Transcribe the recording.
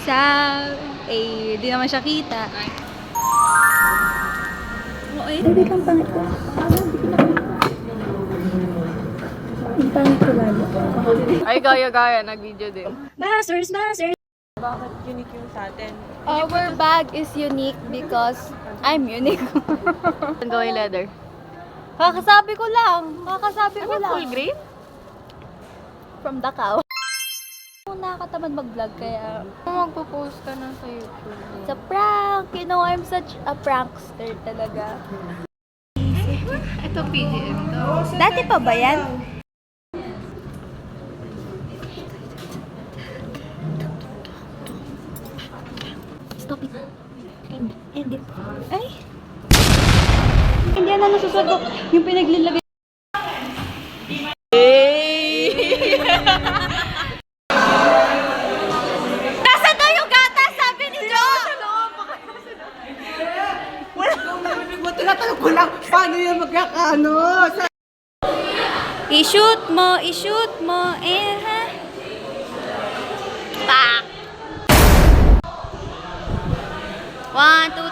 isa. Eh, di naman siya kita. Ay, wait lang, pangit ko. Ang pangit ko lalo. Ay, gaya-gaya. Nag-video din. Masters! Bakit unique yung sa atin? Our bag is unique because I'm unique. Ang gawin leather. Kakasabi ko lang. Full green? From Dakao. Nakakatamad mag-vlog kaya Magpo-post ka na sa YouTube. it's a prank. You know, I'm such a prankster talaga. Ito PGM to. Dati pa ba yan? Stop it. End it. Ay! Hindi na nasusunod. Yung pinaglilagay. Nasa daw yung gatas, sabi ni Joe! Tinatanong ko lang, paano yung magkakaano? I-shoot mo, ha? Pak! 1, 2,